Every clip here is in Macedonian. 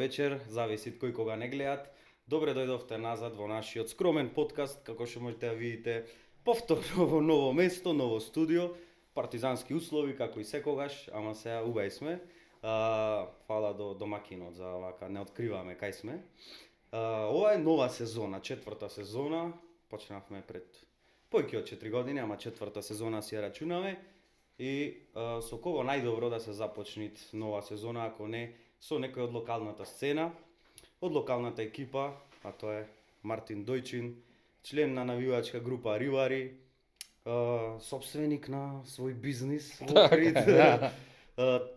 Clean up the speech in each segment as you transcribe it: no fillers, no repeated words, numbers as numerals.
вечер, зависи кој кога не гледат. Добре дојдовте назад во нашиот скромен подкаст, како што можете да видите, повторно во ново место, ново студио, партизански услови како и секогаш, ама сега убај сме. Фала до домакинот за вака, не откриваме кај сме. Ова е нова сезона, четврта сезона, почнавме пред повеќе од 4 години, ама четврта сезона си ја рачунаме. И со кого најдобро да се започнит нова сезона, ако не со некој од локалната сцена, од локалната екипа, а тоа е Мартин Дојчин, член на навивачка група Ривари, собственик на свој бизнис во Охрид,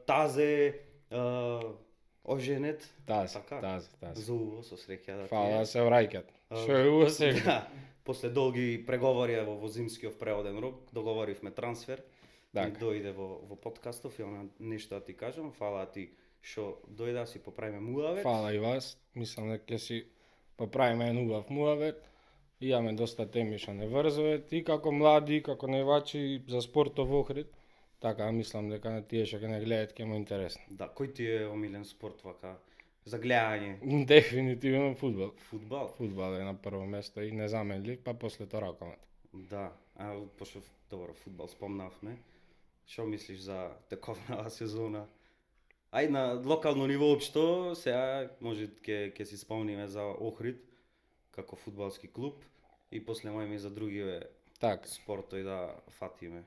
тазе, оженет, Тазе. за уво, со среќа да Фала да се враќат. Што е уво сега? Да, после долги преговори во зимскиот преводен рок, договоривме трансфер. И дојде во подкастов, имам нешто да ти кажам. Фала ти што дојде да си поправиме муавет. Фала и вас. Мислам дека ќе си поправиме еден убав муавет. Имаме доста теми што не врзуваат и како млади, и како наивачи за спортот во Охрид. Така мислам дека на тие што ќе не гледаат ќе му интересно. Да, кој ти е омилен спорт вака за гледање? Дефинитивно фудбал. Фудбал. Фудбал е на прво место и незаменлив, па после тоа ракомет. Да, пошто добро фудбал спомнавме. Што мислиш за тековнава сезона? Ај на локално ниво општо, сега може ќе си спомниме за Охрид како фудбалски клуб и после можеме и за други Така. спортови да фатиме.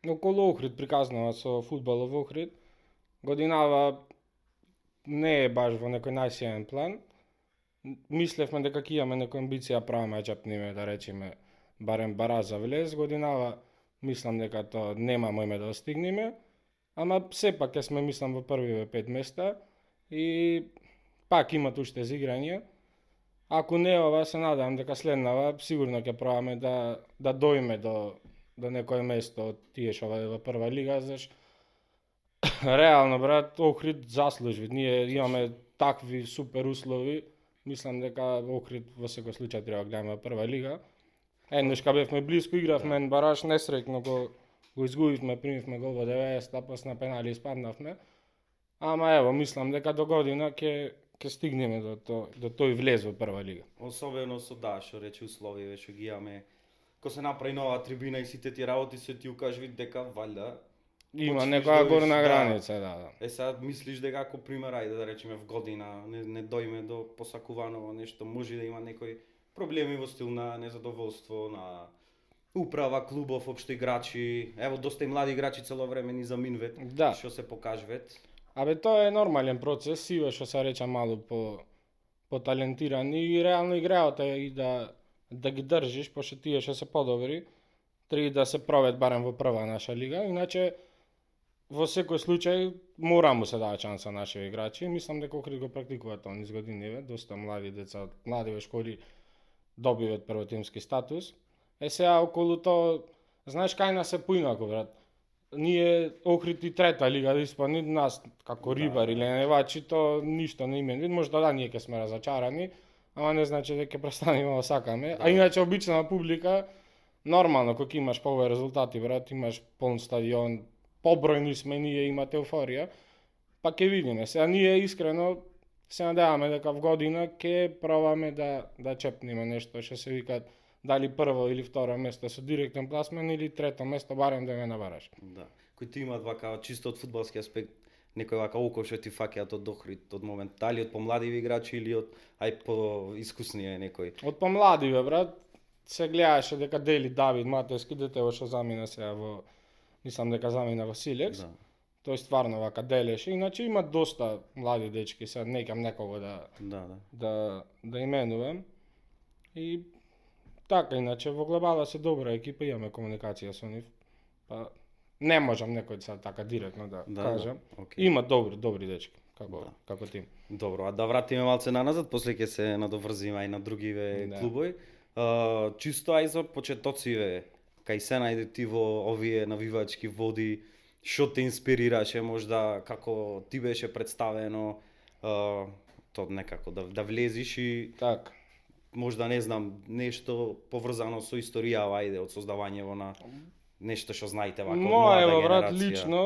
Околу Охрид приказнава со фудбалот во Охрид. Годинава не е баш во некој најсјаен план. Мислевме дека ќе имаме некоја амбиција правиме чапниме, да речеме, барем бараж за влез. Годинава мислам дека тоа нема мојме да достигнеме, ама сепак ќе сме мислам во првиве 5 места и пак имат уште за играње. Ако не ова, се надам дека следнава сигурно ќе пробаме да дојме до некое место од тие што во прва лига, заш реално брат Охрид заслужи. Ние имаме такви супер услови. Мислам дека Охрид во секој случај треба да гледаме во прва лига. Еднаш кога бевме близко, игравме на бараж, несреќно го изгубивме, примивме гол во 90-та, после на пенали испаднавме. Ама ево, мислам дека до година ќе стигнеме до тој влез во прва лига. Особено со што рече условија што ги имаме. Ко се направи нова трибина и сите тие работи се ти укажи дека валјда има почнеш некоја да горна да. граница, да. Е сега мислиш дека ако пример ајде да речеме в година не дојме до посакувано нешто, може да има некои проблеми во стил на незадоволство, на управа, клубов, општо играчи. Ево доста и млади играчи цело време ни заминвет, Да. што се покажвет. Абе тоа е нормален процес, сива што се рече мало по талентирани и реално играата и да ги држиш, пошто тие што се подобри, треба да се пробат барем во прва наша лига, иначе во секој случај мора му се дава шанса на нашите играчи. Мислам дека Охрид го практикува тоа низ години, доста млади деца, млади во школи добиваат првотимски статус. Е сега околу тоа, знаеш кај нас се поинако брат. Ние Охрид и трета лига да испадни нас како Рибар или Невачи, то ништо не име. Можда да ние ќе сме разочарани, ама не значи дека ќе престанеме да сакаме. А иначе обична публика нормално кога имаш повеќе резултати брат, имаш полн стадион, побројни сме ние, имате еуфорија, па ќе видиме. Сега ние искрено се надеваме дека в година ќе пробаме да чепнеме нешто што се викаат дали прво или второ место со директен пласман или трето место барем да ме набараш. Да. Кои ти имаат вака чисто од фудбалски аспект некој вака око што ти фаќаат од Охрид од момент, дали од помладиви играчи или од по искуснија некој? Од помладиве брат се гледаше дека дели Давид Матевски, детево што замина сега мислам дека замина во Силекс. Да. Тој стварно вака делеше, иначе има доста млади дечки, сега некам некого да именувам. И така, иначе во глобала се добра екипа, имаме комуникација со нив. Па не можам некој сега така директно да кажам. Okay. Има добри дечки, како тим. Добро, а да вратиме малце наназад, после ќе се надоврзиме и на другиве клубови. Чисто ај за почетоциве, кај се најде ти во овие навивачки води, што те инспирираше, можда како ти беше представено, то некако да влезиш и така. Можда не знам, нешто поврзано со историјава, ајде, од создавањето на нешто што знаете вака од млада Моево генерација. брат лично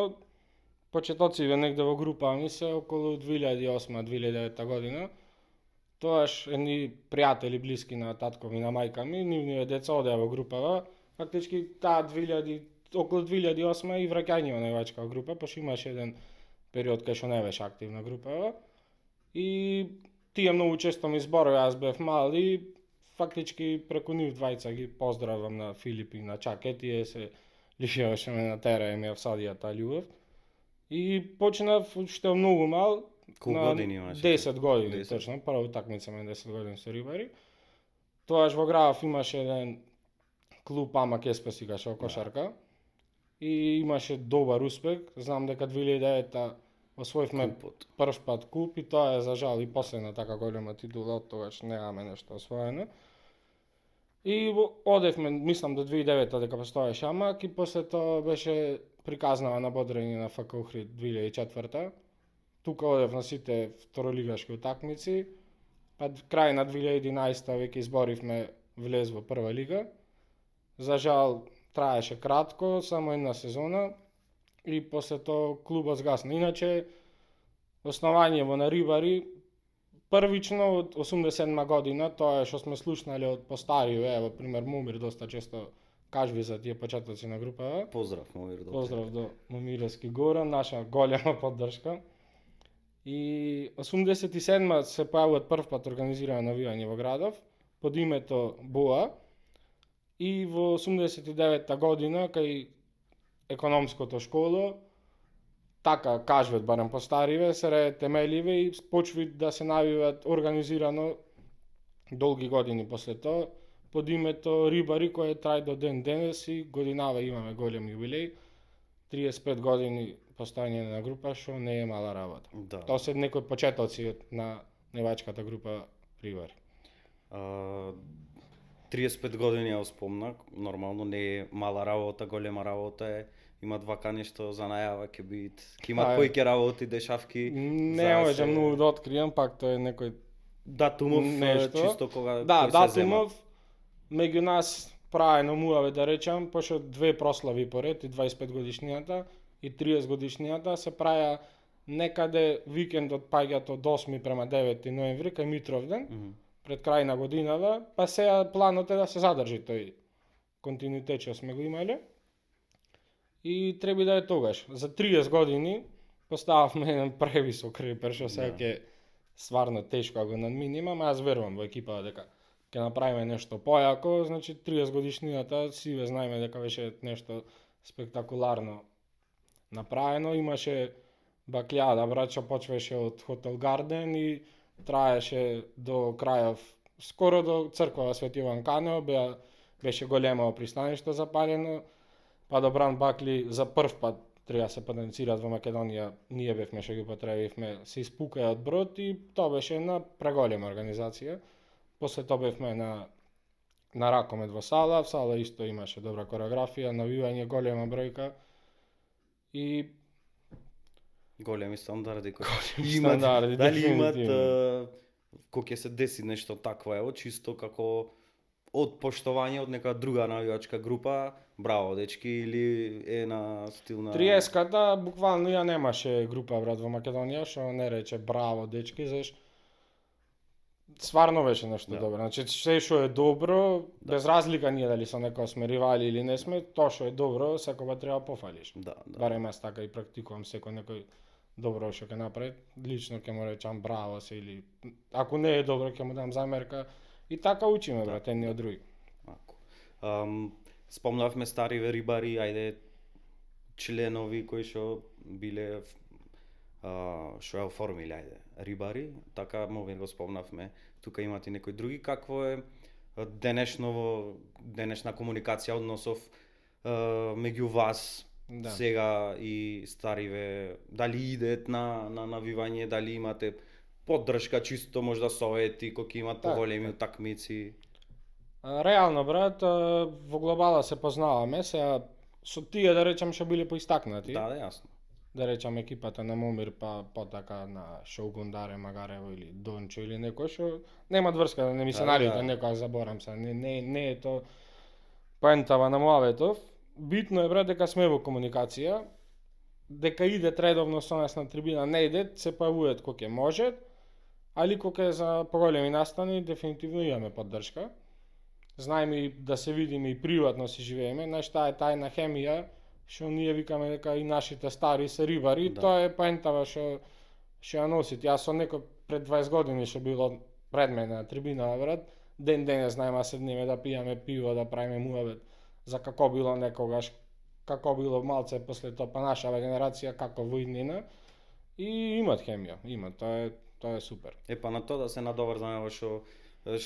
почетоциве негде во група ми се околу 2008-2009 година. Тоаш едни пријатели блиски на татко ми, на мајка ми, нивниве деца одеа во групава. Фактички таа околу 2008 и враќање во највачка група, пошто имаше еден период кај што не беше активна групава. И тие многу често ми зборови, аз бев мал и фактички преку нив двајца ги поздравам на Филип и на Чаке, тие се лишеваше ме на тера и ми ја всадија таа љубов. И почнав уште многу мал, Колку на години имаше? 10 години, 10. точно, прва утакмица ме 10 години со рибари. Тоаш во Гравов имаше еден клуб Ама Кеспа си каше кошарка и имаше добар успех. Знам дека 2009-та освоивме Купот. прв пат куп и тоа е за жал и последна така голема титула, од тогаш немаме нешто освоено. И одевме, мислам до 2009-та дека постоеше Амак и после тоа беше приказнава на бодрење на ФК Охрид 2004-та. Тука одев на сите второлигашки утакмици, па крај на 2011-та веќе изборивме влез во прва лига. За жал траеше кратко, само една сезона и после тоа клубот згасна. Иначе основањево на рибари првично од 87 година, тоа е што сме слушнали од постариви, ево пример Мумир доста често кажви за тие почетоци на групава. Поздрав, Мовир. Поздрав до Момировски Горан, наша голема поддршка. И 87-ма се појавува прв пат организирано навивање во градов под името БОА и во 89-та година кај економското школо така кажват барем постариве се темеливе и почви да се навиваат организирано долги години после тоа под името Рибари кој трај до ден денес и годинава имаме голем јубилеј 35 години постојање на група што не е мала работа. Да. Тоа се некои почетоци на невачката група Рибари. 35 години ја спомнак, нормално не е мала работа, голема работа е. Има два нешто за најава ќе бит. Ќе има кои ќе работи дешавки. Не можам многу да откријам, пак тоа е некој датумов нешто. чисто кога да, кој се датумов меѓу нас праено муаве да речам, пошто две прослави поред и 25 годишнината и 30 годишнината се праја некаде викендот паѓат од 8 према 9 ноември кај Митровден, пред крај на годината, па сега планот е да се задржи тој континуитет што сме го имале. И треба да е тогаш. За 30 години постававме еден превисок репер што сега ќе стварно тешко го надминеме, ама аз верувам во екипата дека ќе направиме нешто појако, значи 30 годишнината си ве знаеме дека беше нешто спектакуларно направено, имаше баклјада, брачо почваше од Хотел Гарден и траеше до крајов, скоро до црква Свети Јован Канео, беше големо пристаниште запалено, па до Бранд Бакли за прв пат треба се потенцираат во Македонија, ние бевме што ги потребивме, се испукаја од брод и тоа беше една преголема организација. После тоа бевме на Ракомет во Сала исто имаше добра кореографија, навивање голема бројка и големи стандарди кои стандарди, дали имат дефинитивно. кога ќе се деси нешто такво, ево чисто како од поштовање од нека друга навивачка група, браво дечки, или е на стил на 30-ката буквално ја немаше група брат во Македонија што не рече браво дечки, заш стварно беше нешто добро. Значи се што е добро, без разлика ние дали со некој сме ривали или не сме, тоа што е добро секогаш треба пофалиш. Да. Барем аз така и практикувам некој добро што ќе направи, лично ќе му речам браво се или ако не е добро ќе му дам замерка и така учиме брат едни од други. Спомнавме стари рибари, ајде членови кои што биле што ја оформиле, ајде рибари, така Мовир го спомнавме. Тука имате некои други, какво е денешна комуникација, односов меѓу вас сега и стариве, дали идет на навивање, дали имате поддршка, чисто можда совети кои имат поголеми утакмици? Реално брат, во глобала се познаваме, сега со тие да речам што биле поистакнати. Да, јасно. Да речам екипата на Момир, па потака на Шогун Даре Магарево или Дончо или некој што немат врска, не ми се најде некој заборам се, не е то поентава на Муаветов. Битно е брат дека сме во комуникација дека идет редовно со нас на трибина, не идет, се појавуваат кога ќе можат, али кога е за поголеми настани, дефинитивно имаме поддршка. Знаеме и да се видиме и приватно си живееме, знаеш таа е тајна хемија, што ние викаме дека и нашите стари се рибари, Да. тоа е поентава што ја носит. Јас со некој пред 20 години што било пред мене на трибина, брат, ден денес знаеме да седнеме да пијаме пиво, да правиме муавет за како било некогаш, како било малце после тоа па нашава генерација, како во иднина. И имат хемија, имат, тоа е супер. Па на тоа да се надоврзаме во што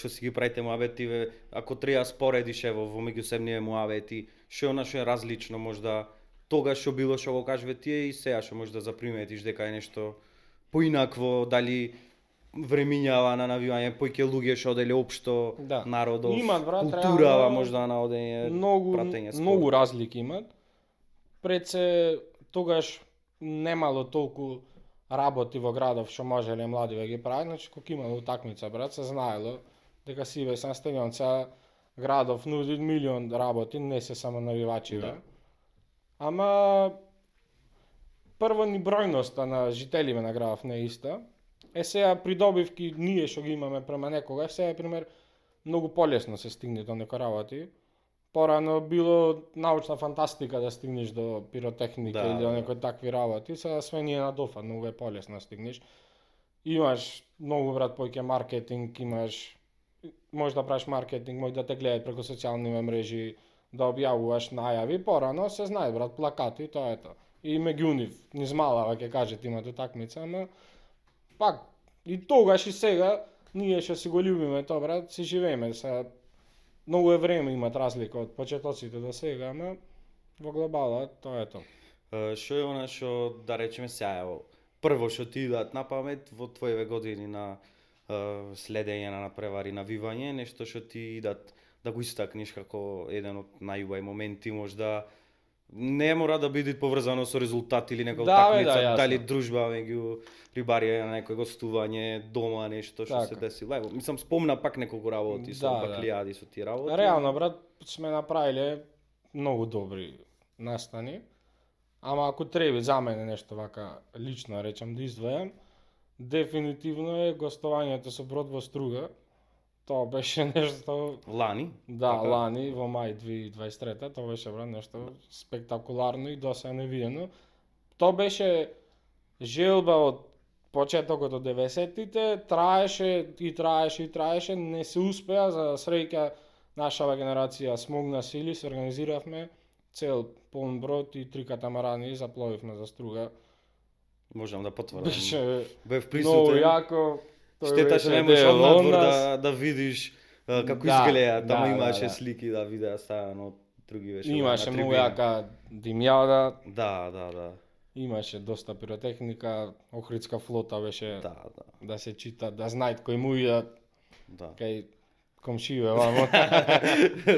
си ги правите муабети, ако треба споредиш ево во меѓусебниве муабети, што е она што е различно можда тогаш што било што го кажуве тие и сега што можеш да заприметиш дека е нешто поинакво, дали времињава на навивање, поиќе луѓе што оделе општо, Да. народов, Имат, брат, културава реално, можда на одење, пратење спорт. многу разлики имат. Пред се тогаш немало толку работи во градов што можеле младиве ги прават, значи кога имало утакмица, брат, се знаело дека си на стадион, сега градов нуди милион работи, не се само навивачи, Да. Ама прво ни бројноста на жителиве на градов не е иста. Сега придобивки ние што ги имаме према некогаш, сега пример многу полесно се стигне до некои работи. Порано било научна фантастика да стигнеш до пиротехника Да, или до да. некои такви работи, сега све ни е на дофа, многу е полесно да стигнеш. Имаш многу брат поиќе маркетинг, имаш можеш да правиш маркетинг, може да те гледаат преку социјални мрежи, да објавуваш најави, порано се знае брат, плакати, тоа е тоа. И меѓу нив, низ малава ќе кажат имат утакмица, ама пак и тогаш и сега ние што си го љубиме тоа брат, си живееме сега. Многу е време имат разлика од почетоците до сега, ама во глобала тоа е тоа. Што е она што да речеме сега ево прво што ти идат на памет во твоеве години на следење на превари, навивање, нешто што ти идат да го истакнеш како еден од најубави моменти, можда не мора да биде поврзано со резултат или нека Да, бе, утакмица, да, јасно. дали дружба меѓу рибари на некој гостување, дома нешто што се Така. десило. Ево, мислам спомна пак неколку работи со Да, да. баклијади со тие работи. Реално брат, сме направиле многу добри настани. Ама ако треба за мене нешто вака лично речам да издвојам, дефинитивно е гостувањето со брод во Струга. Тоа беше нешто, Лани. да, Така. лани во мај 2023, тоа беше брат нешто спектакуларно и досега невидено. Тоа беше желба од почетокот од 90-тите, траеше, не се успеа, за среќа нашава генерација смогна сили, се организиравме цел полн брод и 3 катамарани запловивме за Струга. Можам да потврдам. Беше Бев многу присутен. јако. Тој Штета што беше не можеш дел од однадвор нас. да видиш како Да, изгледа. Тама да, имаше да. слики да видеа ставено од други беше. Имаше на многу трибина. јака димјада, Да. имаше доста пиротехника, Охридска флота беше Да. да се чита, да знаат кои му идат Да. кај комшије вамо.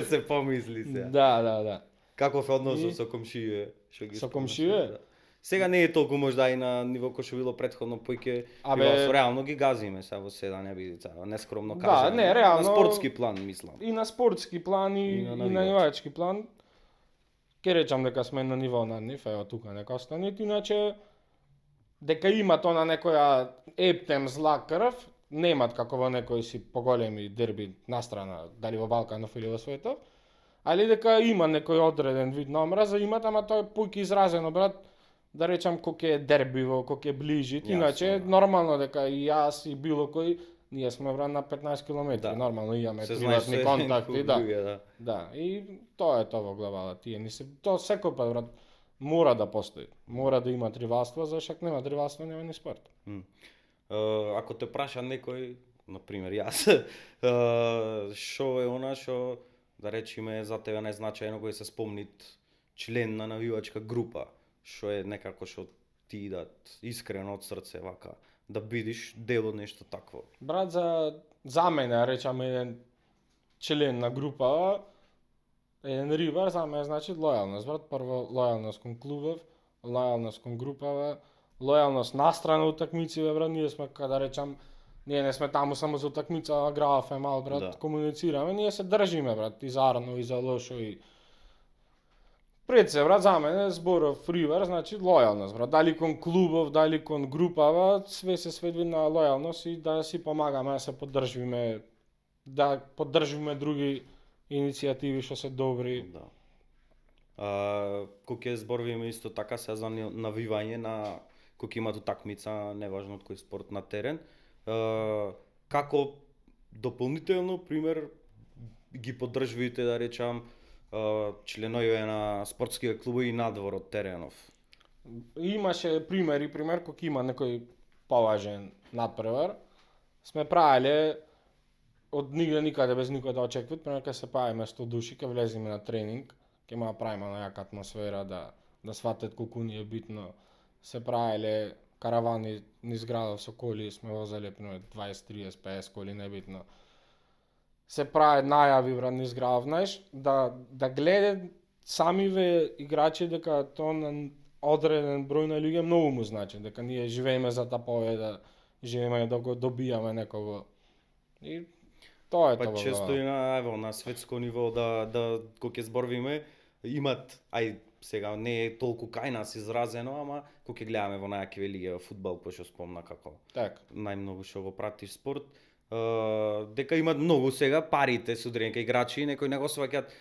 Се помисли се. Да. Каков е односот И- со комшије? Што ги Со спомнаш? комшије? Да. Сега не е толку можда и на ниво кој што било претходно, поиќе Абе- реално ги газиме сега во седа, не биде сега нескромно Да, кажано. не, реално- На спортски план мислам. И на спортски план И и на на навивачки. навивачки план. Ке речам дека сме на ниво над нив, ево тука нека останет, иначе дека имат она некоја ептем зла крв, немат како во некои си поголеми дерби настрана, дали во Балканов или во светов, али дека има некој одреден вид на омраза, имат, ама тоа е поиќе изразено, брат, да речам кога е дербиво, кога е ближит, Јасно, иначе да. нормално дека и јас и било кој, ние сме брат на 15 километри, Да. нормално имаме Се знаеш приватни се контакти, некој да. други, да. Да, и тоа е тоа во главата. Тие ни се тоа секој пат брат мора да постои. Мора да има ривалство, зашто ако нема ривалство нема ни спорт. Ако те праша некој, на пример јас, што е она што да речеме за тебе најзначајно кој се спомнит член на навивачка група, што е некако што ти идат искрено од срце вака да бидиш дел од нешто такво. Брат, за мене, речам еден член на група, еден рибар, за мене значи лојалност, брат. Прво лојалност кон клубов, лојалност кон групава, лојалност настрана утакмиците, брат. Ние сме, када речам, ние не сме таму само за утакмица, граф е мал, брат, Да. комуницираме, ние се држиме, брат, и за арно, и за лошо, и Пред се, брат, за мене зборов фривер, значи лојалност, брат. Дали кон клубов, дали кон групава, све се сведува на лојалност и да си помагаме, да се поддржиме, да поддржиме други иницијативи што се добри. Да. Кога ќе зборуваме исто така се за навивање на кога има утакмица, неважно од кој спорт на терен, како дополнително пример ги поддржувате, да речам, членови на спортските клубови надвор од теренов? Имаше пример кога има некој поважен надпревар, сме правеле од нигде никаде без никој да очекува, пример кога се правиме 100 души, кога влеземе на тренинг, ќе ма правиме на јака атмосфера да сватат колку ни е битно. Се правеле каравани низ градов со коли, сме возеле пример 20, 30, 50 коли, небитно. Се прави најави брат низ градов, знаеш, да гледа самиве играчи дека тоа на одреден број на луѓе многу му значи, дека ние живееме за таа победа, живееме да го добијаме некого. И тоа е Па тоа. често и на светско ниво да кога ќе зборуваме имат сега не е толку кај нас изразено, ама кога ќе гледаме во најаки лиги фудбал, пошто спомна како Така. најмногу што го пратиш спорт, дека имат многу сега парите со дренка играчи, некои не го сваќаат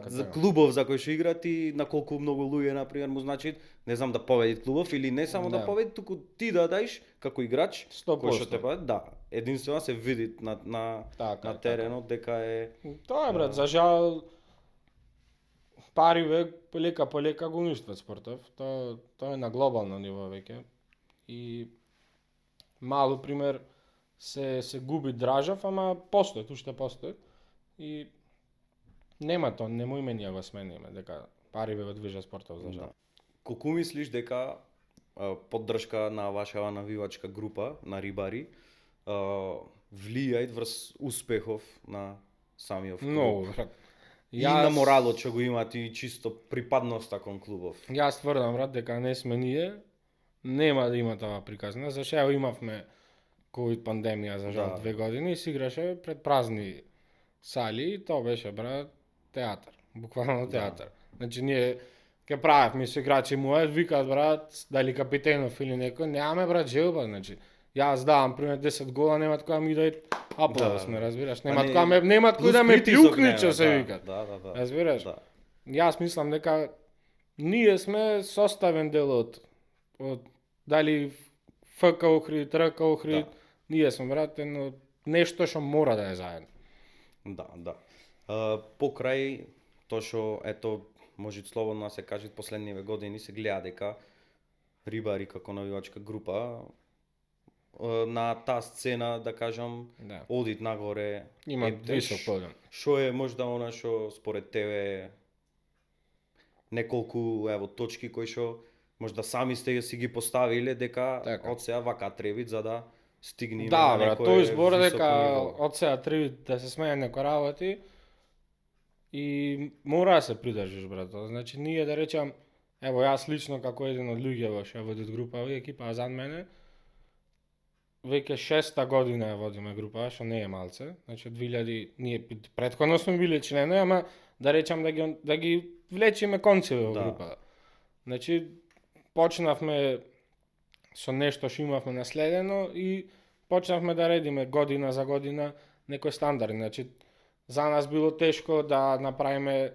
за клубов за кој што играат и на колку многу луѓе на пример му значи, не знам да победи клубов или не само да победи, туку ти да даеш како играч, 100%. кој што те победи, да, единствено се види на теренот дека е Тоа е брат, за жал пари по лека го уништват спортов. Тоа е на глобално ниво веќе. И малу пример се губи држав, ама постои, уште постои. И нема тоа, не му име ние го смениме, дека пари го движат спортов за жал. Колку мислиш дека поддршка на вашава навивачка група на рибари влијаат врз успехов на самиот клуб? Многу, брат. И на моралот што го имаат и чисто припадноста кон клубов. Јас тврдам, брат, дека не сме ние, нема да има тоа приказна, зашто ево имавме ковид пандемија за жал 2 години и се играше пред празни сали и тоа беше брат театар, буквално театар. Значи ние ќе правевме со играчи мојот, викаат брат, дали капитенов или некој, немаме брат желба, значи јас давам пример 10 гола, немат која ми дај аплауз, ме разбираш, немат кој да ме пљукне, што се вика. Разбираш? Јас мислам дека ние сме составен дел од дали ФК Охрид, РК Охрид, ние сме брат едно нешто што мора да е заедно. Да. Покрај тоа што ето може слободно да се каже последниве години се гледа дека рибари како навивачка група на таа сцена, да кажам, одит нагоре. Има висок подем. Што е можда она што според тебе неколку точки кои што можда сами сте си ги поставиле дека од сега вака треба за да стигнеме на некој тој збор дека од сега треба да се смее некои работи и мора да се придржиш брат. Значи ние да речам, ево јас лично како еден од луѓе што водат група, екипа зад мене, веќе 6-та година ја водиме група, што не е малце. Значи од 2000 ние претходно сме биле членови, ама да речам да ги влечиме концеве во група. Значи почнавме со нешто што имавме наследено и почнавме да редиме година за година некои стандарди. Значи за нас било тешко да направиме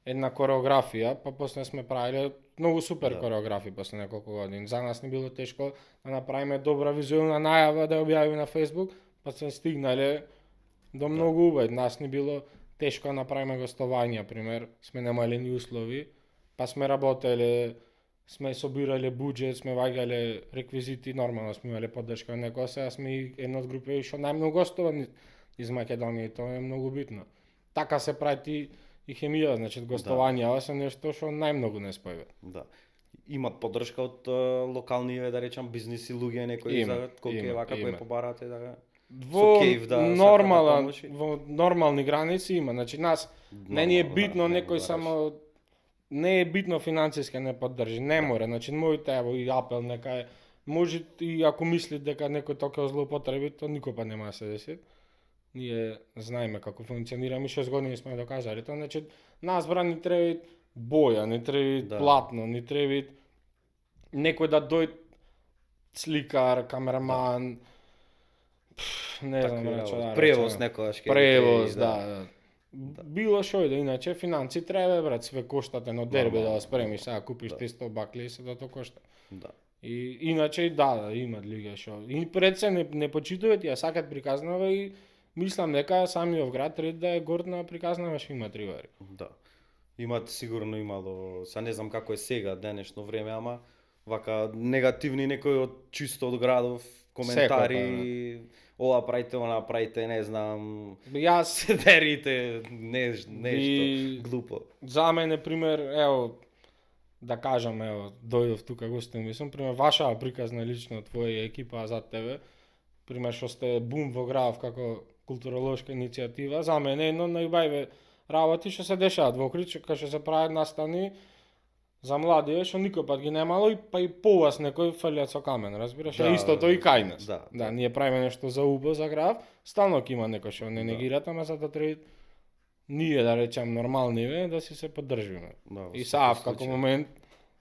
една кореографија, па после сме правиле многу супер кореографии после неколку години. За нас не било тешко да направиме добра визуелна најава да објавиме на Facebook, па сме стигнале до многу убави. Нас не било тешко да направиме гостувања, пример, сме немале ни услови, па сме работеле, сме собирале буџет, сме ваѓале реквизити, нормално сме имале поддршка од некој, сега сме една од групи што најмногу гостува из Македонија и тоа е многу битно. Така се прати и хемија, значи гостувања се нешто што најмногу не спојува. Да. Имат поддршка од локални, да речам, бизниси луѓе некои за колку е вака кој побарате да во нормални граници има. Значи нас не ни е битно некој само не е битно финансиски не поддржи, не мора. Значи мојте ево и апел нека е може и ако мисли дека некој тока злоупотреби, то никој па нема да се деси. Ние знаеме како функционираме и 6 години сме доказале тоа. Значи нас брани треба боја, ни треба Да. платно, ни треба некој да дојде сликар, камераман, не знам Такви рече, работи. да Превоз речем. некогаш ќе Превоз, ти, да. Било што и да, иначе финанси треба, брат, све кошта едно дерби да Нормално, го спремиш, сега нормално, купиш да. 300 бакли и се да то кошта. Да. И иначе да, имат лига што. И пред се не почитуваат, ја сакат приказнава и мислам дека самиот град ред да е горд на приказнава што има рибари. Да. Имат сигурно имало, са не знам како е сега денешно време, ама вака негативни некои од чисто од градов коментари, ова правите, она правите, не знам, Јас се дерите, нешто И- глупо. За мене пример, ево да кажам, ево, дојдов тука гостин, мислам, пример ваша приказна лично твоја екипа зад тебе, пример што сте бум во градов како културолошка иницијатива, за мене едно од најубавиве работи што се дешаваат во Охрид, кај што се прават настани за млади, што никој пат ги немало и па и по вас некој фрлјат со камен, разбираш? Да, Да, истото и кај нас. да, да, да. ние правиме нешто за УБ, за град, стално ќе има некој што не Да. негират, ама за да треба ние да речем нормалниве да си се поддржиме. Да, во И секој сега како случај. момент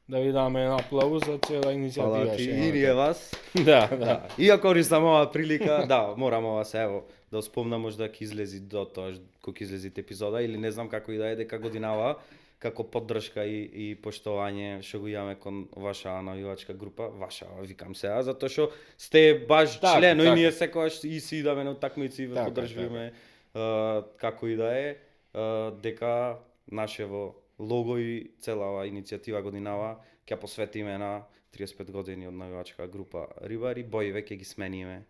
да ви даме една аплауз за цела Фала иницијатива. ти што и имате. ние вас. Да, да. Да. Иако користам оваа прилика, да, морам ова се ево да спомнам, можда ќе излези до тоа кога ќе излези епизода или не знам како и да е, дека годинава како поддршка и поштовање што го имаме кон ваша навивачка група, ваша викам сега, затоа што сте баш Така, член, и така. ние секогаш и си идаме на утакмици и ве Така, поддржуваме како и да е, дека нашево лого и цела оваа иницијатива годинава ќе ја посветиме на 35 години од навивачка група Рибари, боиве ќе ги смениме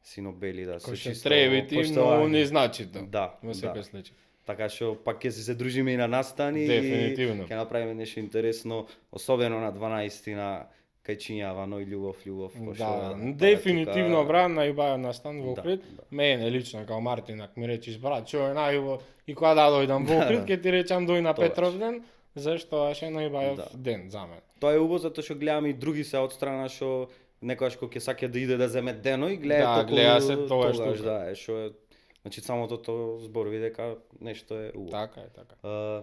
сино-бели да се Кој што чисто требити, но поштовање. не значи тоа. Да, Во секој да. случај. Така што пак ќе се дружиме и на настани Дефинитивно. и ќе направиме нешто интересно, особено на 12-тина кај Чињава, Ној Љубов, Да, дефинитивно брат најубавен настан во Да, Охрид. да. Мене лично како Мартин, ако ми речиш брат, што е најубаво и кога да дојдам во Охрид, ќе ти речам дој на Тогаш. Петровден, зашто е најубавен Да. ден за мене. Тоа е убаво затоа што гледам и други се од страна што некогаш кога ќе саке да иде да земе дено и гледа Да, гледа се тогаш тука. да, што е, значи самото тоа зборови дека нешто е убаво. Така е, така.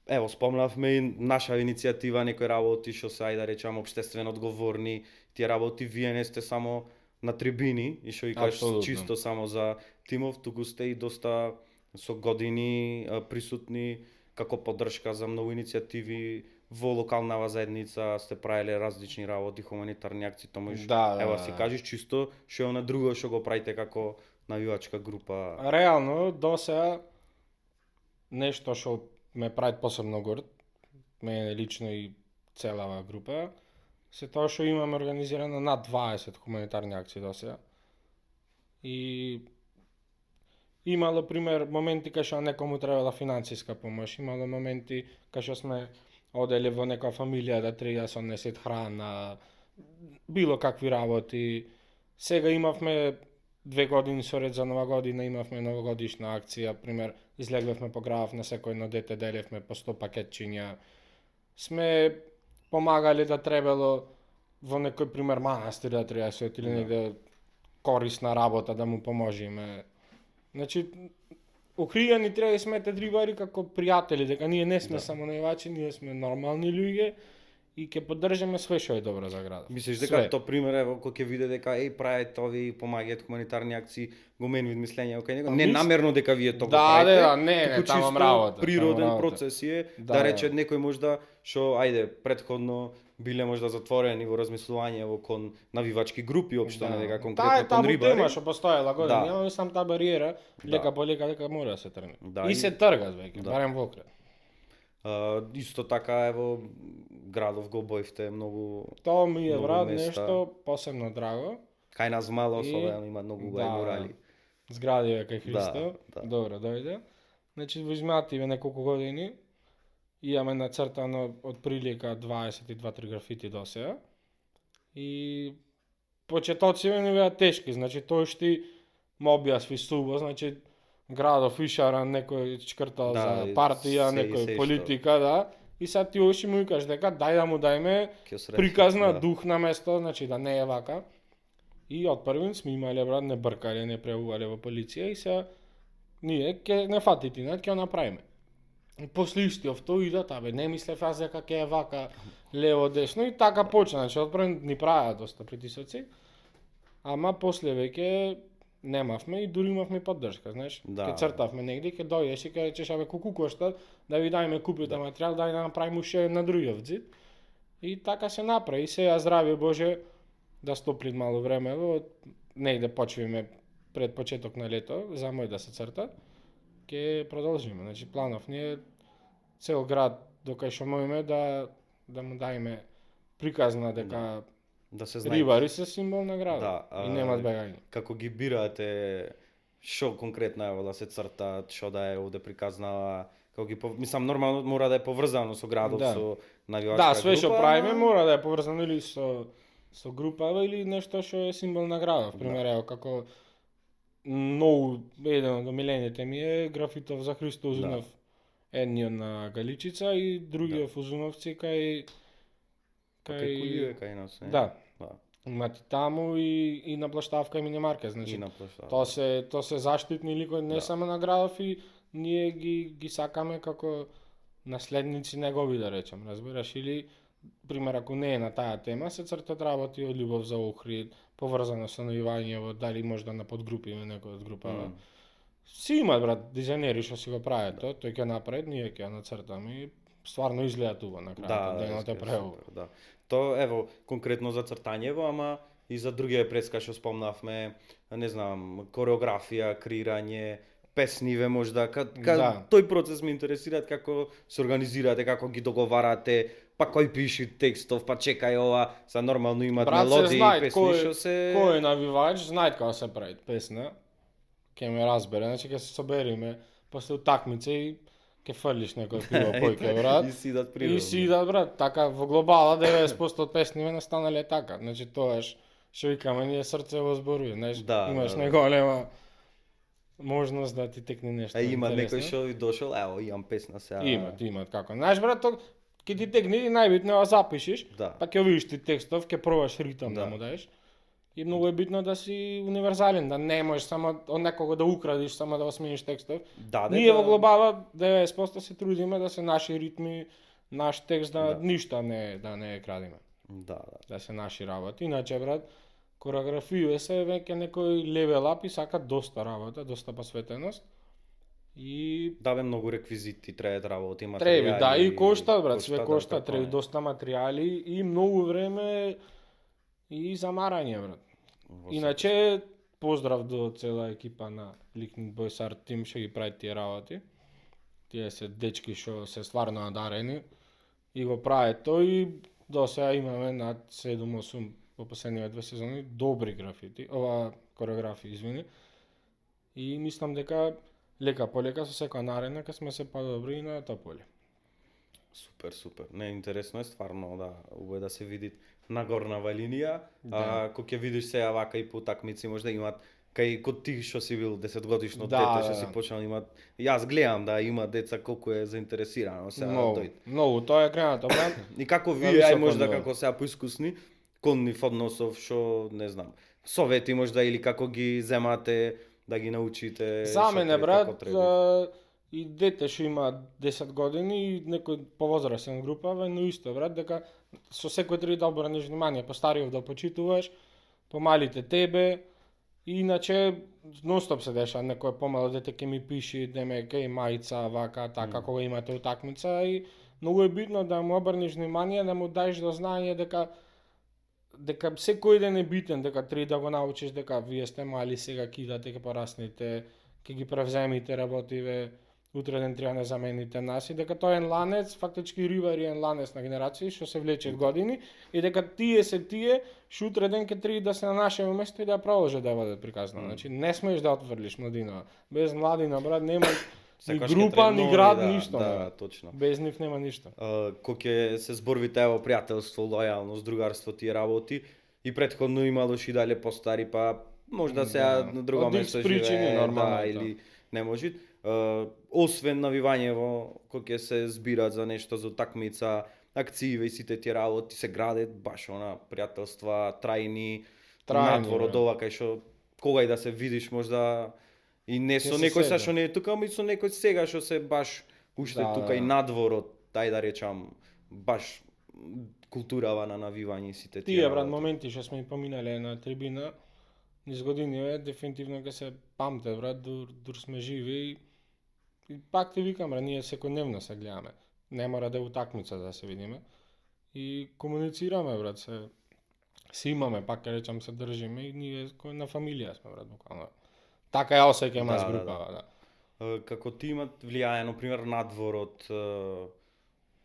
Ево, спомнавме и наша иницијатива, некои работи што се, ајде да речам, обштествено одговорни, тие работи вие не сте само на трибини, и што и кажеш Апсолутно. чисто само за тимов, туку сте и доста со години присутни како поддршка за многу иницијативи во локалнава заедница, сте правеле различни работи, хуманитарни акции, тоа можеш, Да, да, ева да. си кажеш чисто што е она друго што го правите како навивачка група. Реално, до сега, нешто што ме прави посебно горд, мене лично и целава група, се тоа што имаме организирано над 20 хуманитарни акции до сега. И имало пример моменти кај што некому требала финансиска помош, имало моменти кај што сме одели во некоја фамилија да треба да се однесет храна, било какви работи. Сега имавме 2 години со ред за нова година, имавме новогодишна акција, пример, излегвавме по градов на секој едно дете, делевме по 100 пакетчиња. Сме помагали да требало во некој пример манастир да треба да се оти или Да. негде корисна работа да му поможиме. Значи, Охријани треба да смете рибари како пријатели, дека ние не сме Да. само наивачи, ние сме нормални луѓе и ќе поддржаме све што е добро за градот. Мислиш Све. дека тоа пример ево кога ќе види дека прават ови помагаат хуманитарни акции, го мени вид мислење кај него. Па Не мис- намерно дека вие тоа го Да, правите. да, не, туку тамам чисто работа, природен тамам работа. процес е Да, да рече да. некој можда што ајде претходно биле можда затворени во размислување во кон навивачки групи општо не дека Таа конкретно е кон табу рибари. тема што постоела години, Да. ама мислам таа бариера Да. лека по лека дека мора да се тргне. Да, И и- се тргат веќе, Да. барем во Охрид. Исто така ево градов го обојвте многу Тоа ми е Многу брат места. нешто посебно драго. кај нас мало И- особено има многу убави морали. Зградиве кај Христо. да. Добро дојде. Значи во изминативе неколку години имаме нацртано од прилика 22-3 графити до сега. И почетоците не беа тешки, значи тој што мобија свистува, значи градов ишаран, некој чкртал Да, за и партија, се- некој се политика, да. И сад ти оши му викаш дека дај да му дајме Ќе среќа, приказна да. дух на место, значи да не е вака. И од првин сме имале брат, не бркале, не преувале во полиција и се ние ќе не фати тинат, ќе го направиме. после истиот тој идат, абе не мислев аз дека ќе е вака лево десно и така почна, значи отпред ни правеа доста притисоци. Ама после веќе немавме и дури имавме поддршка, знаеш. Да. Ке цртавме негде, ке дојдеш и ке речеш абе колку кошта да ви дајме купите материјал, дај да направиме уште на другиот зид. И така се направи. И сега здравје Боже да стопли мало времево, негде почвиме пред почеток на лето, за мој да се црта, ќе продолжиме. Значи планов ни е цел град докај што можеме да му дајме приказна дека Да се знае рибари се символ на градот Да, и немаат бегање. како ги бираате, што конкретно е да се црта, што да е овде приказнава, како ги мислам нормално мора да е поврзано со градот, Да. со навивачка Да, све што група, правиме ама- мора да е поврзано или со групава или нешто што е символ на градот. Пример, ево како еден од омилените ми е графитов за Христо Узунов. Едниот на Галичица и другиот Узуновци кај Кај Кулиеве, кај нас, не? Да. Да. Имате таму и на плаштавка и минимарка, И значи на площад. тоа се заштитни ликови не Да. само на градов и ние ги сакаме како наследници негови да речем, разбираш, или пример ако не е на таа тема се цртат работи од љубов за Охрид, поврзано со навивањево, дали можда на подгрупи на некој од групава. Мм. Си имаат брат дизајнери што си го прават тоа, тој ќе направи, ние ќе ја нацртаме и стварно изгледа туго на крајот, денот е преубав. супер, да. То ево конкретно за цртањево, ама и за другија преска што спомнавме, не знам, кореографија, креирање, песниве можда, Да. тој процес ме интересира како се организирате, како ги договарате, па кој пиши текстов, па чекај ова, са нормално имат Брат, се мелодии, знаат песни што се кој е навивач, знаат како се прави песна. Ќе ме разбере, значи ќе се собериме после утакмица и ќе фрлиш некој пиво појке, брат. и си идат природно. И си идат, брат, така во глобала 90% од песниве настанале е така. Значи тоаш што викаме ние срце во зборува, знаеш, Да, имаш да. неголема можност да ти текне нешто. А има интересно. некој што ви дошол, ево имам песна сега. Имат како. Знаеш брат, ќе ти текне и најбитно е да запишиш, Да. па ќе видиш ти текстов, ќе пробаш ритам да Да. му даеш. И многу е битно да си универзален, да не можеш само од некого да украдиш, само да смениш текстов. Да, Ние во глобала 90% се трудиме да се наши ритми, наш текст да, Да. ништо не крадиме. Да, Да се наши работи. Иначе брат, кореографија се веќе некој левел ап и сака доста работа, доста посветеност. И да бе многу реквизити треба да работи, треби, материјали. да, и кошта, брат, све да, кошта, така треби е. доста материјали и многу време и замарање, брат. Во Иначе, поздрав до цела екипа на Liquid Boys Art Team што ги прави тие работи. Тие се дечки што се стварно надарени и го прават тој и до сега имаме над 7-8 во последниве 2 сезони добри графити, кореографии, извини. И мислам дека лека по лека со секоја наредна ќе сме се подобри и на тоа поле. Супер, супер. Не, интересно е стварно да убаво да се види нагорнава линија. Да. Кога ќе видиш сега вака и по утакмици можда имат кај код ти што си бил 10-годишно Да, дете што да, си да. почнал имат. Јас гледам да има деца колку е заинтересирано сега да Многу, дојде. многу, тоа е кренато, брат. И како На вие високо можда ниво. како сега поискусни кон нив односов што не знам. Совети можда или како ги земате да ги научите. За што мене, ти е брат, потреби? и дете што има 10 години и некој повозрасен групава, но исто, брат, дека со секој треба да обраниш внимание, постариот да почитуваш, помалите тебе, и иначе нонстоп се деша, некој помало дете ќе ми пиши, деме кај мајца, вака, така, кога имате утакмица и многу е битно да му обрниш внимание, да му даеш до знаење дека секој ден е битен, дека треба да го научиш дека вие сте мали, сега кидате, ќе пораснете, ќе ги превземите работиве, утре ден треба да замените нас и дека тоа е ланец, фактички рибари е ланец на генерации што се влече години и дека тие што утре ден ќе треба да се на наше место и да продолжат да бидат приказани. Значи не смееш да отврлиш младина. Без младина, брат, нема ни Секогаш ќе група, ни требнови, град, да, ништо. Да, нема. точно. Без нив нема ништо. Кога ќе се зборвите ево пријателство, лојалност, другарство, тие работи и претходно ималош и дале постари, па можда сега Да. на друго Од X место причини, живее, нормално да, е тоа. или не може. Освен навивањево, кога ќе се збират за нешто, за утакмица, акцииве и сите тие работи се градат баш она пријателства, трајни, надвор од бе. ова кај што кога и да се видиш можда и не со се некој седне. што не е тука, ама и со некој сега што се баш уште Да, тука и да. надворот, дај да речам, баш културава на навивање и сите тие Тие брат работи. моменти што сме поминале на трибина, низ годиниве дефинитивно ќе се памтат брат, дур сме живи и пак ти викам брат, ние секојдневно се гледаме. Не мора да е утакмица да се видиме. И комуницираме брат, се имаме, пак ќе речам се држиме и ние кој на фамилија сме брат буквално. Така ја осеќам аз Да, да, групава, да. Како ти имат влијае, например, надворот,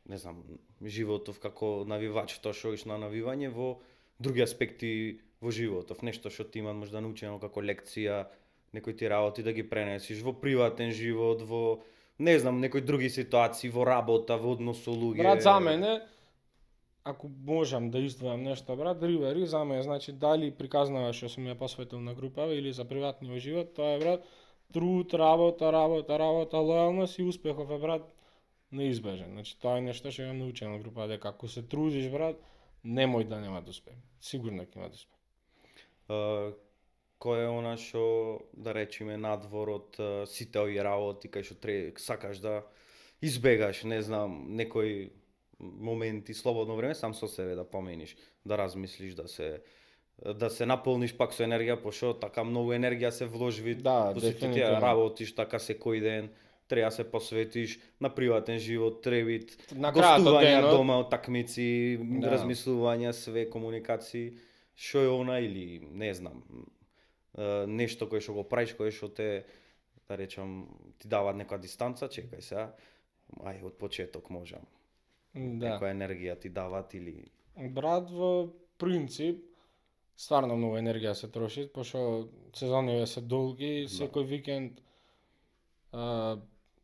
не знам, животов како навивач, тоа што иш на навивање во други аспекти во животов, нешто што ти имат можда научено како лекција, некои ти работи да ги пренесиш во приватен живот, во не знам, некои други ситуации, во работа, во однос со луѓе. Брат, за мене, ако можам да издвојам нешто, брат, Ривери, за мене, значи, дали приказнава што сум ја посветил на групава или за приватниот живот, тоа е, брат, труд, работа, лојалност и успехов е, брат, неизбежен. Значи, тоа е нешто што имам научено на група, дека ако се трудиш, брат, немој да нема да успех. Сигурно ќе има да успех. Кој е она што, да речеме, надворот сите овие работи, кај што сакаш да избегаш, не знам, некои моменти, слободно време, сам со себе да помениш, да размислиш, да се наполниш пак со енергија, пошто така многу енергија се вложи Да, во сите тие дефинитивно. работиш така секој ден, треба се посветиш на приватен живот, требит, На крајот од гостувања денот, дома, такмици, Да. размислувања, све комуникации, што е она или не знам, нешто кое што го правиш, кое што те, да речам, ти дава нека дистанца, чекај сега, ај од почеток можам. да. Некоја енергија ти дават или Брат, во принцип, стварно многу енергија се троши, пошто сезониве се долги, секој викенд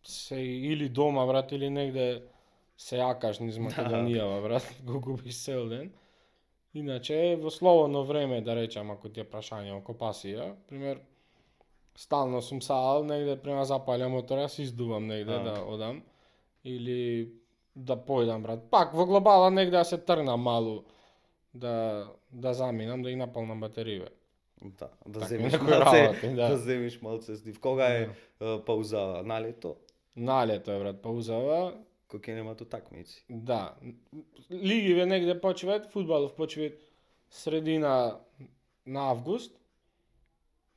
се или дома, брат, или негде се јакаш низ Македонијава, брат, го губиш цел ден. Иначе, во слободно време, да речам, ако ти е прашање око пасија, пример, стално сум саал, негде према запалja мотора, се издувам негде да одам, или да појдам, брат. Пак, во глобала негде да се тргнам малу, да заминам, да и наполнам батериве. да Така, земиш некои малце, работи, да. да земиш малце стив. Кога е пауза на лето, На лето е, брат, паузава. кој ќе немат утакмици. Да. Лигиве негде почиваат, фудбалов почиваат средина на август.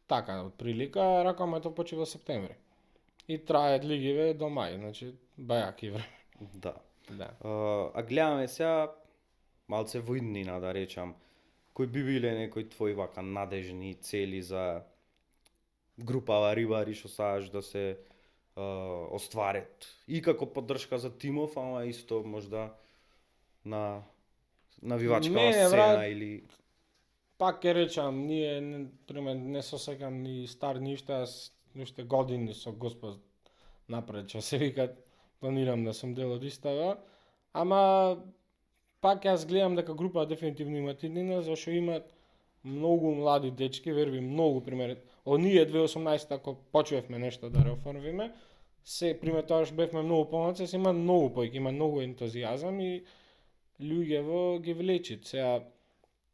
Така, од прилика, ракомето почива во септември. И трајат лигиве до мај, значи бајаки време. Да. Да. А гледаме сега малце во иднина, да речам, кои би биле некои твои вака надежни цели за групава рибари што сакаш да се остварет и како поддршка за тимов, ама исто можда на навивачка Не, сцена брат. или Пак ќе речам, ние пример не сосекам ни стар ништа, аз уште години со Господ напред, што се викат, планирам да сум дел од истава, ама пак јас гледам дека група дефинитивно има иднина, зашто имат многу млади дечки, верби многу пример. Оние 2018 ако почневме нешто да реоформиме, се пример тоа што бевме многу помалци, се има многу појки, има многу ентузијазам и луѓево ги влечит. Сега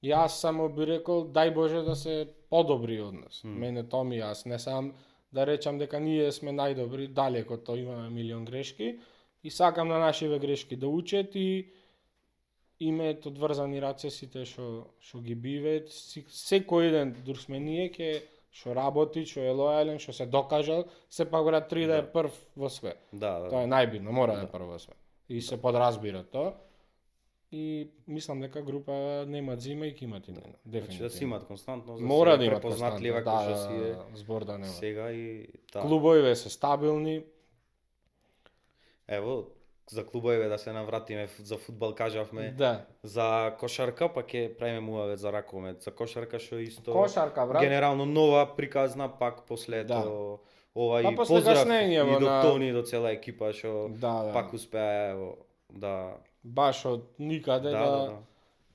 јас само би рекол дај Боже да се подобри од нас. Мене тоа ми јас не сам да речам дека ние сме најдобри, далеко тоа имаме милион грешки и сакам на нашиве грешки да учат и имаат одврзани раце сите што ги биваат, секој ден дур сме ние ќе што работи, што е лојален, што се докажал, сепак брат 3 да е прв во све. да. Тоа е најбитно, мора да е прв во све. И се подразбира тоа. И мислам дека група немаат зима и ќе имат иднина. Значи Дефинитивно. да си имат константно за Мора да се имат препознатлива константно, кој што си е збор да нема. сега и да. Клубовиве се стабилни. Ево, за клубове да се навратиме за фудбал кажавме, Да. за кошарка па ќе правиме муавет за ракомет. За кошарка што е исто Кошарка, брат. генерално нова приказна пак после Да. ова Па и после поздрав каснењево и до на- Тони и до цела екипа што Да. пак успеа ево да Баш од никаде да.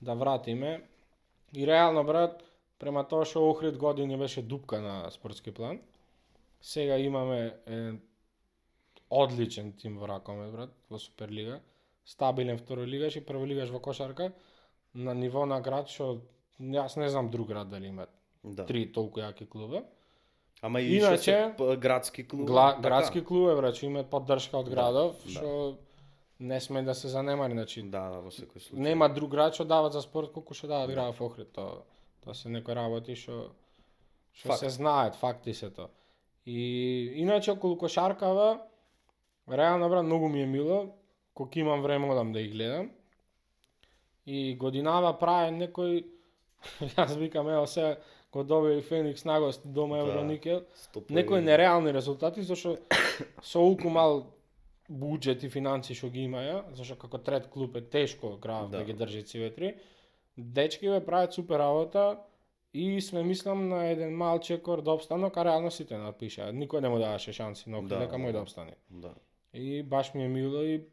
да вратиме. И реално, брат, према тоа што Охрид години беше дупка на спортски план, сега имаме одличен тим во ракомет, брат, во Суперлига, стабилен второлигаш и прволигаш во кошарка, на ниво на град што јас не знам друг град дали имат Да. 3 толку јаки клуба. Ама и што се градски клуб. Градски клуб брат, што имаат поддршка од градов, да. што не сме да се занемари, значи. Да, во секој случај. Нема друг град што дават за спорт колку што дават градот Охрид, тоа се некои работи што се знаат, факти се тоа. И иначе околу кошаркава реално брат многу ми е мило, кога имам време одам да ги гледам. И годинава прави некој јас викам ево се го добил Феникс нагост дома Евроникел, некои нереални резултати зашто со улку мал буџет и финанси што ги имаја, зашто како трет клуб е тешко град да ги држи Цветри. Дечки прават супер работа и сме мислам на еден мал чекор да обстане, ка реално сите напишаа. Никој не му даваше шанси на Охрид дека мој да обстане. Да. И баш ми е мило и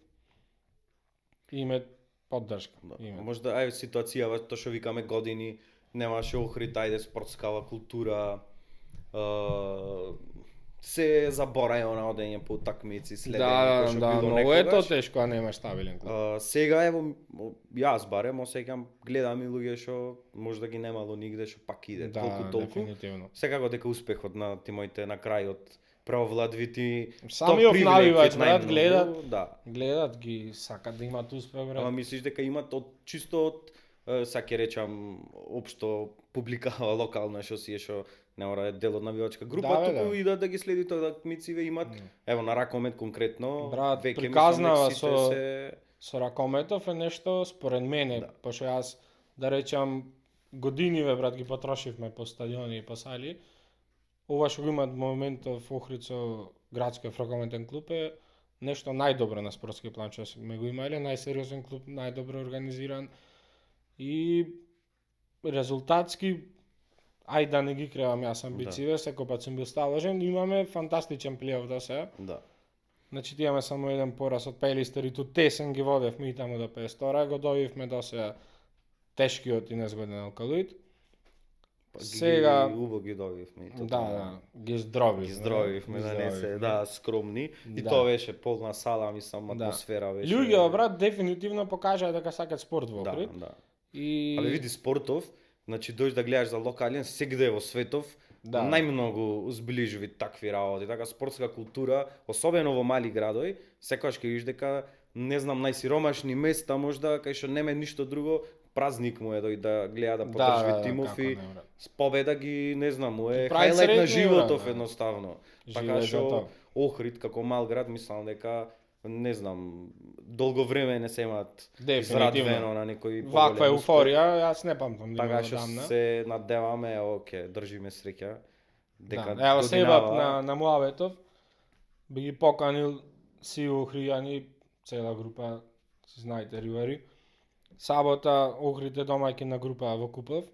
име поддршка. Да. Можда ситуацијава тоа што викаме години немаше Охрид, ајде спортскава култура, се забораја на одење по утакмици, следење што било многу е тоа тешко, а немаш стабилен клуб. Сега ево јас барем осеќам, гледам и луѓе што можда ги немало нигде што пак иде толку толку. Дефинитивно. Секако дека успехот на тимоите на крајот преовладвити самиот навивач брат гледат, гледат ги, сакат да имаат успех брат. Ама мислиш дека имат чисто од ќе речам општо публикава локална што си е што не мора да е дел од навивачка група, туку идат да ги следи тоа такмици имат. Ево на ракомет конкретно, брат, приказнава со ракометов е нешто според мене, пошто јас да речам годиниве брат ги потрошивме по стадиони и по сали. Ова што го имаат моментов Охрид со градскиот ракометен клуб е нешто најдобро на спортски план што сме го имале, најсериозен клуб, најдобро организиран и резултатски ај да не ги кревам јас амбициите, секој пат сум бил сталожен, имаме фантастичен плейоф до сега. Да. Значи имаме само еден пораз од Пелистер и ту тесен ги водевме и таму до 52, го добивме до сега тешкиот и незгоден алкалоид. Сега убаво ги добивме. Да, ги здробивме. Здробивме, да не се, да, скромни. И тоа беше полна сала, мислам, атмосфера беше. Луѓе брат дефинитивно покажаа дека сакаат спорт во Охрид. Да. И абе види спортов, значи дојдеш да гледаш за локален сегде во светов, најмногу зближуви такви работи, така спортска култура, особено во мали градови, секогаш ќе видиш дека не знам најсиромашни места можда кај што нема ништо друго, празник му е да гледа да поддржи тимов и с победа ги не знам, му е хајлайт на животов едноставно. Така што Охрид како мал град мислам дека не знам, долго време не се имаат израдвено на некој поголем. Ваква еуфорија, јас не памтам да така што се надеваме, оке, држиме среќа. Дека ево себап на муабетов би ги поканил си охријани, цела група, си знаете ривари. Сабота Охрид е домаќин на група во Купов.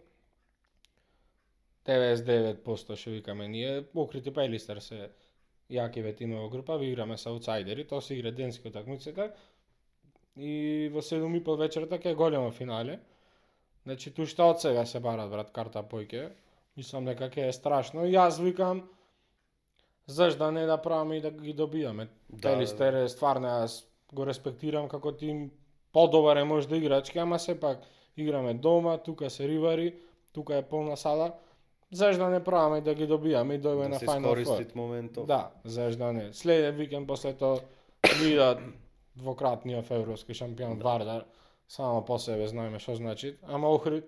99% што викаме ние, Охрид и Пелистер се јакиве тимови во група, ви играме со аутсайдери, тоа се игра денски утакмицата. И во 7:30 вечерта ќе е големо финале. Значи ту што од сега се барат брат карта појке. Мислам дека ќе е страшно. Јас викам зашто не да правиме и да ги добијаме. Пелистер е стварно, јас го респектирам како тим, подобар е може да играчки, ама сепак играме дома, тука се ривари, тука е полна сала. Зашто не правиме да ги добијаме и дојде на Final Four. Моментов. Да, зашто не. Следен викенд после тоа видат двократниот европски шампион Вардар, само по себе знаеме што значи, ама Охрид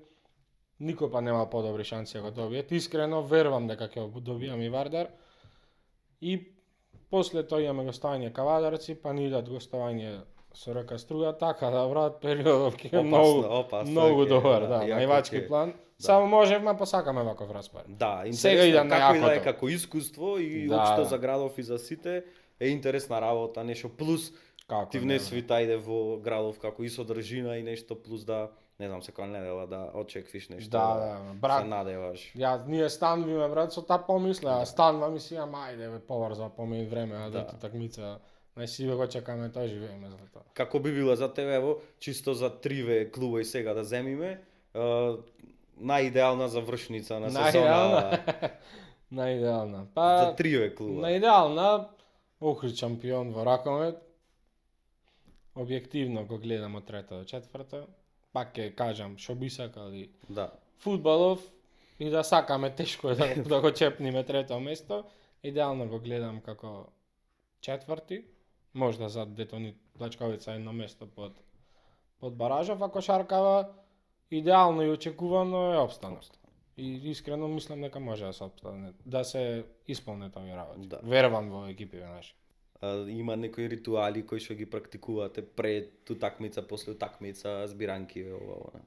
никој па нема подобри шанси ако добијат. Искрено верувам дека ќе добијаме и Вардар. И после тоа имаме гостување Кавадарци, па ни идат гостување со РК Струја, така да брат периодов ќе многу добар, да, највачки план. Само можевме посакаме ваков распад. Да, интересно како и да е како искуство и општо за градов и за сите е интересна работа, нешто плюс ти внесви тајде во градов како и содржина и нешто плюс да не знам секоја недела да очеквиш нешто. Да, брат. Се надеваш. Ја ние стануваме брат со таа помисла, станувам и си ајде поврза помини време да такмица. Најсиве го чекаме, тоа живееме за тоа. Како би било за тебе, ево, чисто за триве клуба и сега да земиме, најидеална завршница на сезона? Најидеална. За триве клуба. Најидеална, Охрид шампион во ракомет. Објективно го гледам од трета до четврта. Пак ќе кажам, што би сакал и да. Фудбалов, и да сакаме тешко е да го чепниме трето место, идеално го гледам како четврти, можда зад Детони Плачковица едно место под баражов, а кошаркава идеално и очекувано е опстанок. И искрено мислам дека може да се опстане, да се исполнет овие работи. Да. Верувам во екипите наши. Има некои ритуали кои што ги практикувате пред утакмица, после утакмица, збиранки, ова.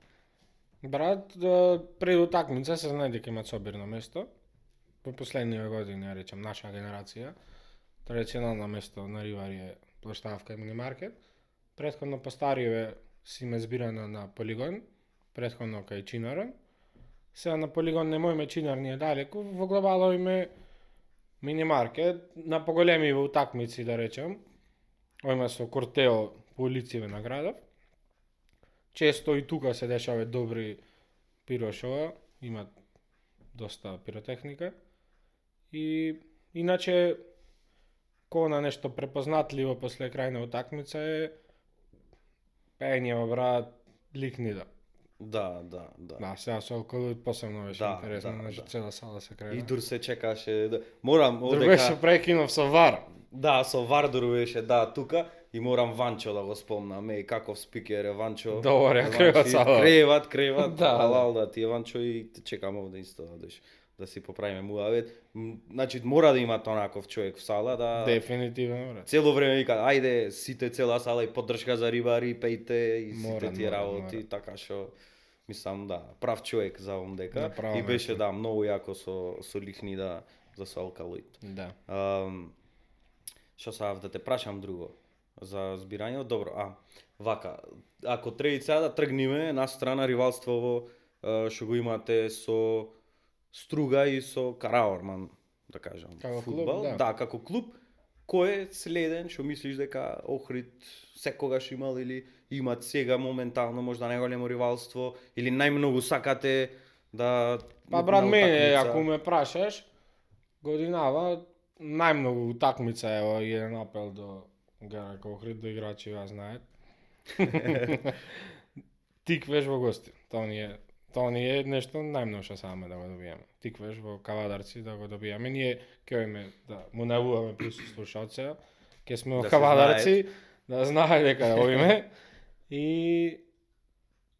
Брат, пред утакмица се знае дека имаат собирно место. Во последниве години, ја речем, наша генерација, традиционално место на Ривари е площадка и минимаркет. Претходно постариве си ме збирано на полигон, претходно кај Чинарон. Сега на полигон не мојме Чинар ни е далеку, во глобало име минимаркет, на поголеми утакмици да речем, ојме со кортео по улиците на градов. Често и тука се дешава добри пирошова, имат доста пиротехника. И иначе ко на нешто препознатливо после крајна утакмица е пење во брат ликнида. Да. Да, сега со алкоол посебно беше Да, интересно, да, значи да. цела сала се крена. И дур се чекаше, морам Друг беше прекинов со вар. Да, со Вардор беше, да, тука и морам Ванчо да го спомнам, каков спикер е Ванчо. Добар ја креват сала. Креват, Да, алал да ти е Ванчо и те чекам овде исто да дојдеш, да си поправиме муавет. Значи мора да има онаков човек в сала да Дефинитивно, брат. цело време вика ајде сите цела сала и поддршка за Рибари, пејте и сите Мора, тие мора, работи, мора. така што мислам да, прав човек за овом дека Направо и беше место. да многу јако со лихни да за со алкалоид. Да. Што сакав да те прашам друго за збирање, добро, вака, ако треба сега да тргнеме на страна ривалствово што го имате со Струга и со Караорман, да кажам, Како клуб, фудбал, да. како клуб, кој е следен што мислиш дека Охрид секогаш имал или имат сега моментално можда најголемо ривалство или најмногу сакате да Па брат, на мене, утакмица? ако ме прашаш, годинава најмногу утакмица е еден апел до Гера Охрид, до играчи ја знаат. Тиквеш во гости. Тоа ни е нешто најмногу што саме да го добиеме. Тиквеш во Кавадарци да го добиеме. Ние ќе име да му навуваме слушалци, ќе сме во Да се Кавадарци, да знае дека го име. И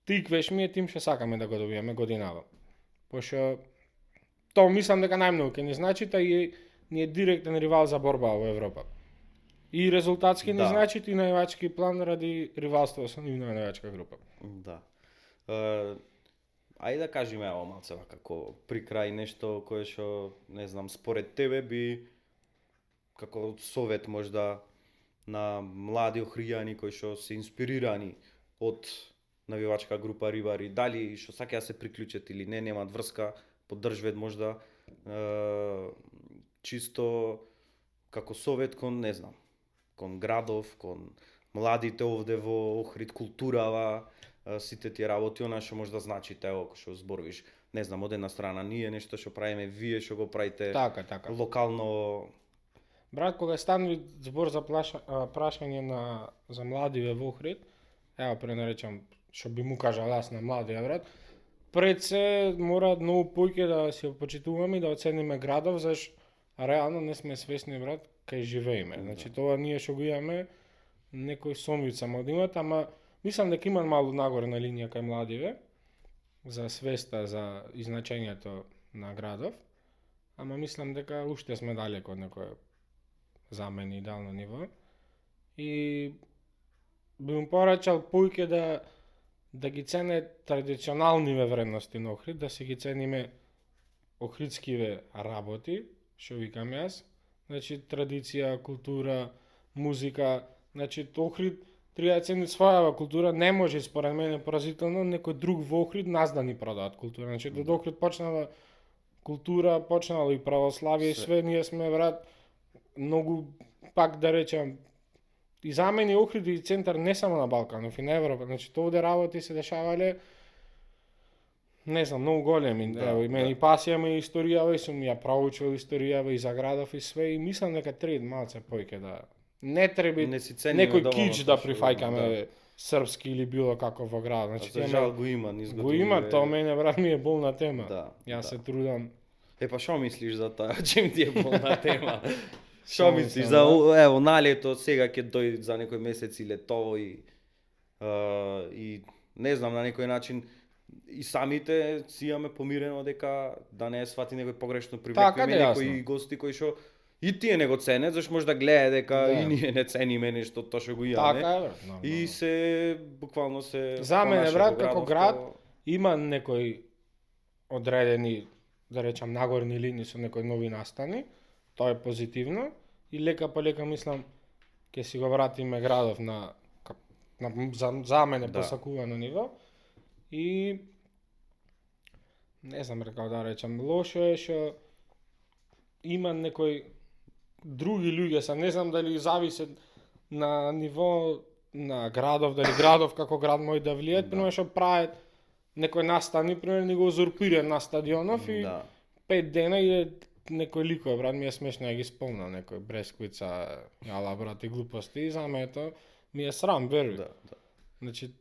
Тиквеш ми е тим што сакаме да го добиеме годинава. Пошто тоа мислам дека најмногу ќе ни значи, та и ни е директен ривал за борба во Европа. И резултатски ни Да. значи и највачки план ради ривалство со нивна највачка група. Да. Ајде да кажеме ево малце како при крај нешто кое што не знам според тебе би како совет можда на млади охријани кои што се инспирирани од навивачка група Рибари, дали што саќаат да се приклучат или не, немаат врска, поддржуваат можда чисто како совет кон не знам, кон градов, кон младите овде во Охрид, културава, сите тие работи, она што може да значите, ево, што зборувиш, не знам, од една страна ние нешто што правиме, вие што го правите Така. локално. Брат, кога станви збор за прашање за младиве во Охрид, ево пренаречам што би му кажал јас на младија брат, пред се мора многу поќе да се почитуваме и да оцениме градов, заш реално не сме свесни брат кај живееме. Значи тоа ние што го имаме некој сомвица само да имат, ама мислам дека има малку нагорна линија кај младиве за свеста за значењето на градов, ама мислам дека уште сме далеко од некој за мен идеално ниво. И би му порачал поќе да ги цене традиционалниве вредности на Охрид, да се ги цениме охридскиве работи, што викам јас. Значи традиција, култура, музика, значи Охрид треба да цени својава култура, не може според мене поразително некој друг во Охрид нас да ни продаат култура. Значи до Охрид почнала култура, почнало и православие и све, ние сме брат многу пак да речем и за мене Охрид и центар не само на Балканов и на Европа, значи овде работи се дешавале не знам, многу големи. Да, Ево, и мене и пасијама и историјава и сум ја проучил историјава и за градов и све и мислам дека треба малце поќе да не треба Не си цениме некој доволно кич да тоа што- прифаќаме српски или било како во град. Значи За жал го има низ го има, годиниве. тоа мене брат ми е болна тема. Да, Јас да. се трудам. Па шо мислиш за тоа? Чим ти е болна тема? Шо Шо мислиш за ево налето сега ќе дојде за некој месец и летово и не знам на некој начин и самите си имаме помирено дека да не свати некој погрешно Така привлекуваме да, некои гости кои што и тие не го ценат, зашто може да гледа дека Да. и ние не цениме нешто тоа што го имаме. Така е, брат. нормално. И се буквално се За мене, понашат брат, во како градов град, како- има некои одредени, да речам, нагорни линии со некои нови настани. Тоа е позитивно и лека по лека мислам ќе си го вратиме градов на за мене Да. посакувано ниво. И не знам како да речам, лошо е што има некои други луѓе, са не знам дали зависи на ниво на градов, дали градов како град може да влијат, пример што прават некој настани, пример ни го узурпира на стадионов и Да. 5 дена иде некој ликој, брат, ми е смешно ја ги спомнам, некој Бресквица, јала брат и глупости, и за мене тоа ми е срам, веруј. Да, да. Значи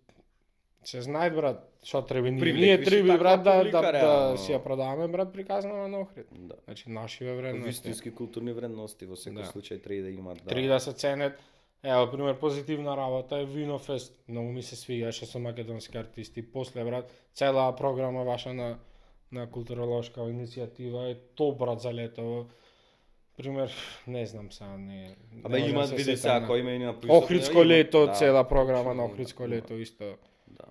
се знае брат што треба ние. Привлекли Ние си треба таква брат да публика, реално. си ја продаваме брат приказнава на Охрид. Да. Значи нашиве вредности. Вистински културни вредности во секој Да. случај треба да имат. Да. Треба да се ценет. Ево, пример, позитивна работа е Винофест. Многу ми се свигаше со македонски артисти. После, брат, цела програма ваша на културолошка иницијатива е топ, брат, за летово. Пример, не знам сега, не Абе можам има да се види сетам сега на- кој има и на присутно. Охридско лето, Да, цела програма точно, на Охридско има. лето исто. Да.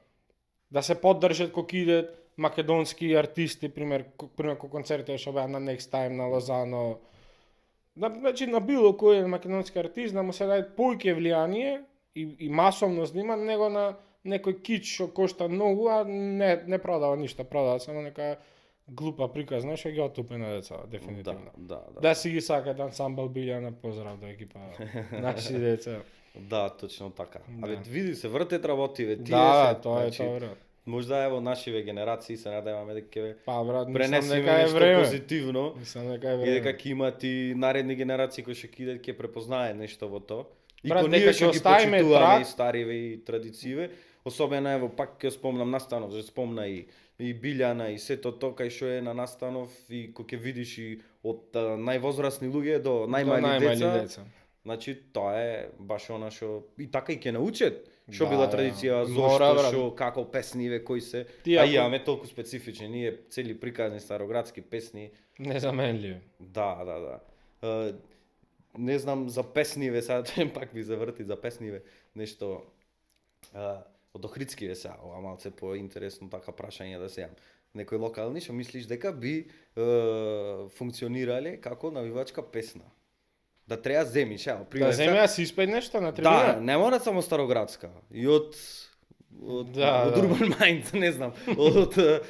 Да се поддржат кога идат македонски артисти, пример кога концертите што беа на Next Time на Лозано. Значи на било кој македонски артист да му се даде повеќе влијание и масовно снима него на некој кич што кошта многу, а не продава ништо, продава само нека глупа приказна што ги отупе на деца, Да, дефинитивно. да, да. Да си ги сакат ансамбл Билјана, поздрав до екипа наши деца. Да, точно така. Да. Абе види се вртет работиве, тие Да, се, тоа е значи, тоа, брат. Можда ево нашиве генерации се надеваме дека ќе Па брат, мислам пренесеме дека е нешто време. позитивно. Мислам дека е И време. дека ќе имат и наредни генерации кои ќе идат ќе препознае нешто во тоа. И Брат, ко дека ние ќе што ги оставиме почитуваме трак. и стариве и традицииве, особено ево пак ќе спомнам Настанов, ќе спомна и Билјана и сето тоа кај што е на Настанов и кој ќе видиш и од највозрасни луѓе до најмали деца. Значи тоа е баш она што и така и ќе научат што Да, била да. традиција, Мора, зошто, брат. што, како песниве, кои се. Тие А ако- имаме толку специфични, ние цели приказни староградски песни. Незаменливи. Да, да, да. Не знам за песниве, сега пак ми заврти за песниве, нешто од Охридскиве сега, ова малце поинтересно така прашање да се јам. Некои локални што мислиш дека би функционирале како навивачка песна? Да треба земиш, ево, Да пример. земе да си испеј нешто на Да, трибина. не мора само староградска. И од Да, од да. Urban Mind, не знам. Од Да,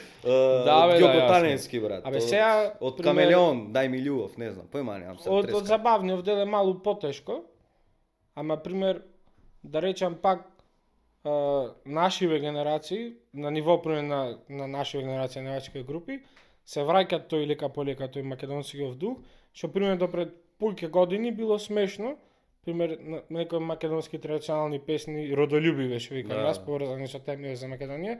бе, да, Ѓоботаненски брат. Абе сега од пример, Камелеон, дај ми љубов, не знам, појма немам се од забавниот дел е малку потешко. Ама пример да речам пак нашиве генерации на ниво пример на нашиве генерација на навачки групи се враќаат тој лека по лека тој македонскиот дух, што пример до пред повеќе години било смешно. Пример некои македонски традиционални песни родолюбиве што викам Да. јас поврзани со темите за Македонија.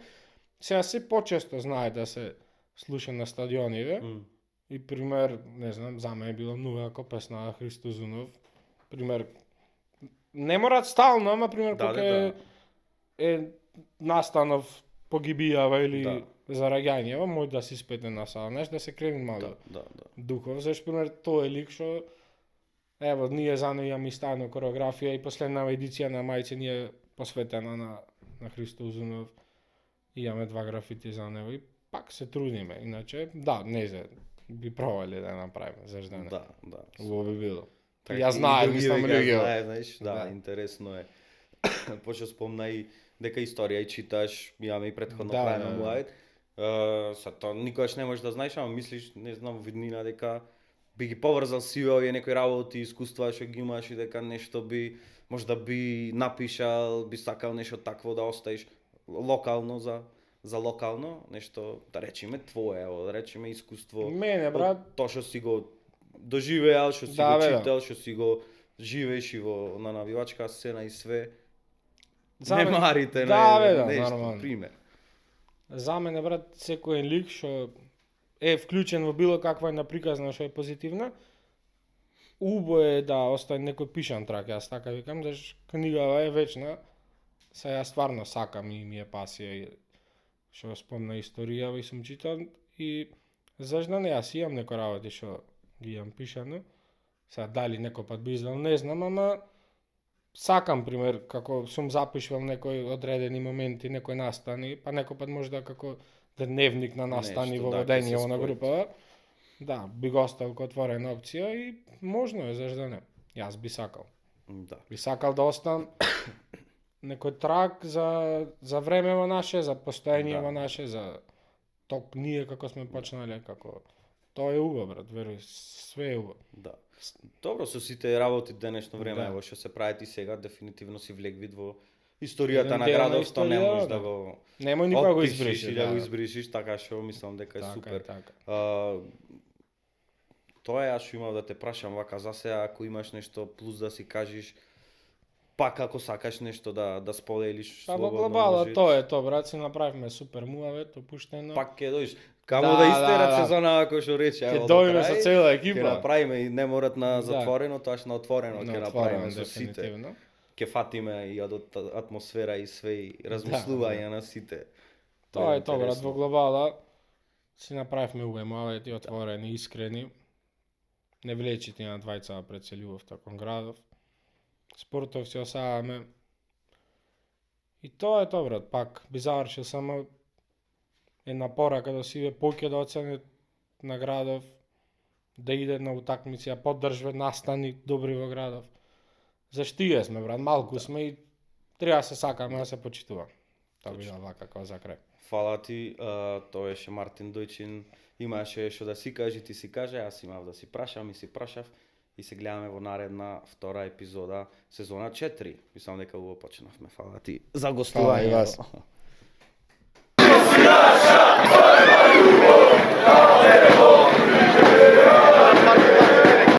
Сега се почесто знае да се слуша на стадиониве. И пример, не знам, за мене било многу ако песна на Христо Зунов. Пример, не морат стално, ама пример Да, кога да. е Настанов погибијава или Да. зараѓањева, може да се испете на сала, знаеш, да се крени малку Да, да, да. духов, зашто пример тој е лик што ево ние за неја ми стана кореографија и последна едиција на Мајце ние посветена на Христо Узунов. Имаме 2 графити за него и пак се трудиме. Иначе да, не се би пробале да ја направиме, зашто не. Да, да. Убаво би било. Така, Ја и знаем, други мислам веќе луѓе. знае, знаеш, да, Да. интересно е. Пошто спомна и дека историја и читаш, имаме и претходно Да, правено да, да. муајд. Са тоа никогаш не можеш да знаеш, ама мислиш, не знам, виднина дека би ги поврзал сиве овие некои работи, искуства што ги имаш и дека нешто би можда би напишал, би сакал нешто такво да оставиш локално за локално, нешто да речеме твое, ево, да речеме искуство. Мене, брат, Тоа што си го доживеал, што си Да, го бе, да. читал, што си го живееш и во на навивачка сцена и све. За Не мен- марите да, на бе, да, нешто, нормално. пример. За мене, брат, секој лик што е вклучен во било каква една приказна што е позитивна, убо е да остане некој пишан трак, јас така викам, заш книгава е вечна. Са јас стварно сакам и ми е пасија и што спомна историјава и сум читал и зашто не, јас имам некои работи што ги имам пишано. Сега дали некој пат би издал, не знам, ама сакам, пример, како сум запишувал некои одредени моменти, некои настани, па некој пат може да како дневник на настани Нешто, во да, ќе водење се на спои. групава. Да, би го оставил како отворена опција и можно е, зашто не. Јас би сакал. Да. Би сакал да оставам некој трак за времево наше, за постоењево Да. наше, за ток ние како сме почнале, како тоа е убаво, брат, веруј, све е убаво. Да. Добро, со сите работи денешно време, Да. ево што се прави и сега, дефинитивно си влег вид во историјата Еден на дел на градов, тоа не историјата, можеш да да. го Немој никога да го отпишеш избришиш, и да го избришиш, така што мислам дека е Така супер. така. Тоа е, јас што имав да те прашам вака за сега, ако имаш нешто плюс да си кажеш, пак ако сакаш нешто да споделиш Па во слободно глобала може. тоа е тоа, брат, си направивме супер муавет, опуштено. Пак ќе дојдеш. Камо Да, да истерат да, да. сезона ако што рече, Ќе ево до дојдеме со крај, цела ќе екипа. направиме и не морат на Да. затворено, тоаш на отворено ќе На направиме отворено, со сите. дефинитивно. Ќе фатиме и од атмосфера и све и размислувања на сите. Тоа е тоа, брат, интересно. во глобала си направивме убави муавети, отворени, искрени. Не влечите на двајца пред се љубовта кон градов. Спортов си осаваме. И тоа е тоа, брат, пак би завршил само една порака до сиве поќе да оценет на градов, да иде на утакмици, да поддржува настани добри во градов. Заштие сме, брат, малку сме и треба да се сакаме, да се почитуваме. Тоа би Точно. дал вака како за крај. Фала ти, тоа беше Мартин Дојчин. Имаше што да си каже, ти си каже, јас имав да си прашам и си прашав и се гледаме во наредна втора епизода сезона 4. Мислам дека убаво почнавме. Фала ти за Фала и гостување. вас.